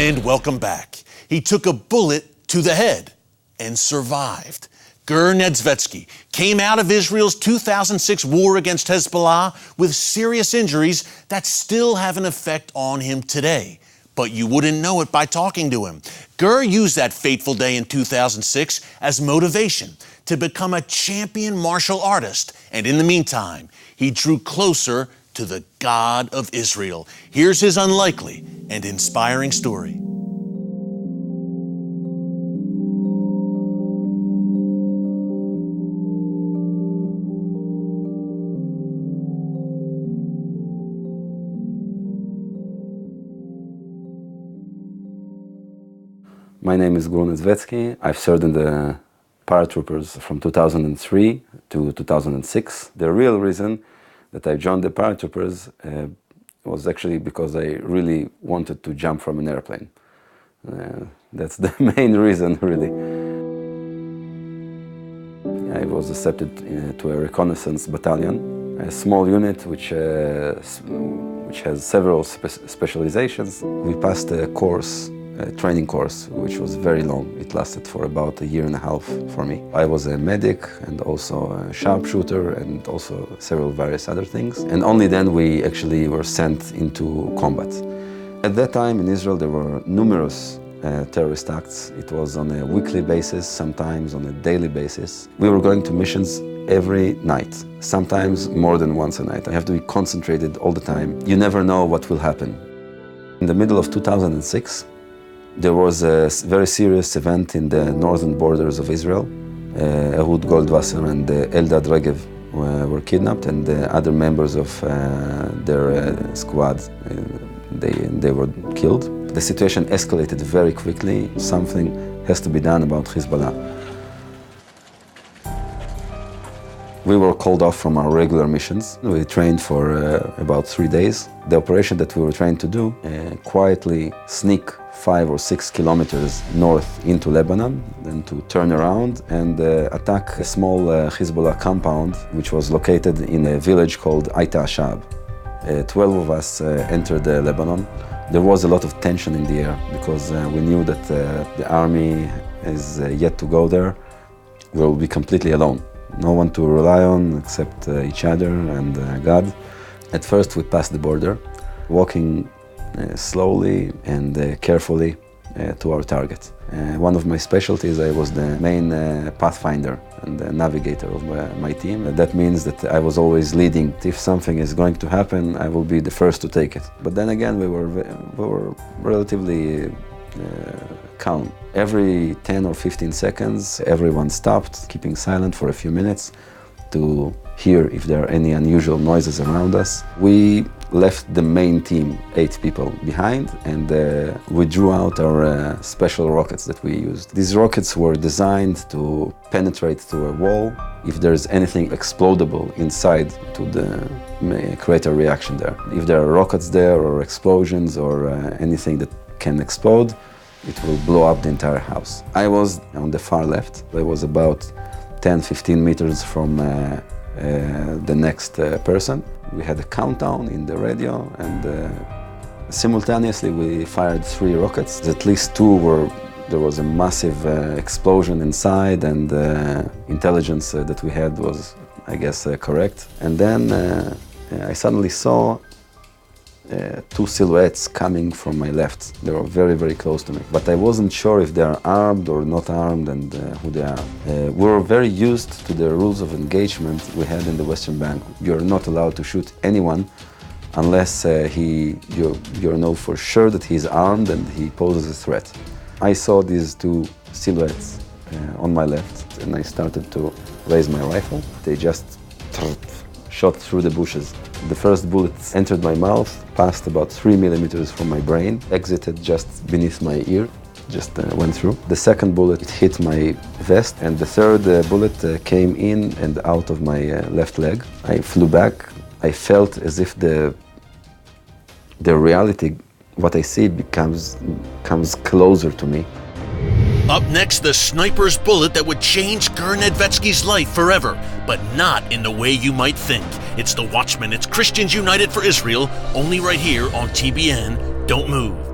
And welcome back. He took a bullet to the head and survived. Ger Nedzvetsky came out of Israel's 2006 war against Hezbollah with serious injuries that still have an effect on him today. But you wouldn't know it by talking to him. Ger used that fateful day in 2006 as motivation to become a champion martial artist. And in the meantime, he drew closer to the God of Israel. Here's his unlikely and inspiring story. My name is Ger Nedzvetsky. I've served in the paratroopers from 2003 to 2006. The real reason that I joined the paratroopers was actually because I really wanted to jump from an airplane. That's the main reason, really. I was accepted to a reconnaissance battalion, a small unit which has several specializations. We passed a course, a training course, which was very long. It lasted for about a year and a half for me. I was a medic and also a sharpshooter and also several various other things. And only then we actually were sent into combat. At that time in Israel there were numerous terrorist acts. It was on a weekly basis, sometimes on a daily basis. We were going to missions every night, sometimes more than once a night. I have to be concentrated all the time. You never know what will happen. In the middle of 2006, there was a very serious event in the northern borders of Israel. Ehud Goldwasser and Eldad Regev were kidnapped, and the other members of their squad, they were killed. The situation escalated very quickly. Something has to be done about Hezbollah. We were called off from our regular missions. We trained for about 3 days. The operation that we were trying to do, quietly sneak 5 or 6 kilometers north into Lebanon, then to turn around and attack a small Hezbollah compound, which was located in a village called Aita Ashab. 12 of us entered Lebanon. There was a lot of tension in the air because we knew that the army is yet to go there. We will be completely alone. No one to rely on except each other and God. At first we passed the border, walking slowly and carefully to our target. One of my specialties, I was the main pathfinder and the navigator of my team. That means that I was always leading. If something is going to happen, I will be the first to take it. But then again, we were relatively calm. Every 10 or 15 seconds, everyone stopped, keeping silent for a few minutes to hear if there are any unusual noises around us. We left the main team, 8 people, behind, and we drew out our special rockets that we used. These rockets were designed to penetrate through a wall. If there's anything explodable inside, to create a reaction there. If there are rockets there or explosions or anything that can explode, it will blow up the entire house. I was on the far left. I was about 10-15 meters from the next person. We had a countdown in the radio, and simultaneously we fired 3 rockets. At least 2 there was a massive explosion inside, and the intelligence that we had was, I guess, correct. And then I suddenly saw 2 silhouettes coming from my left. They were very, very close to me. But I wasn't sure if they are armed or not armed and who they are. We were very used to the rules of engagement we had in the Western Bank. You're not allowed to shoot anyone unless you know for sure that he's armed and he poses a threat. I saw these 2 silhouettes on my left, and I started to raise my rifle. They just shot through the bushes. The first bullet entered my mouth, passed about 3 millimeters from my brain, exited just beneath my ear, just went through. The second bullet hit my vest, and the third bullet came in and out of my left leg. I flew back. I felt as if the reality, what I see, comes closer to me. Up next, the sniper's bullet that would change Ger Nedzvetsky's life forever, but not in the way you might think. It's The Watchmen. It's Christians United for Israel, only right here on TBN. Don't move.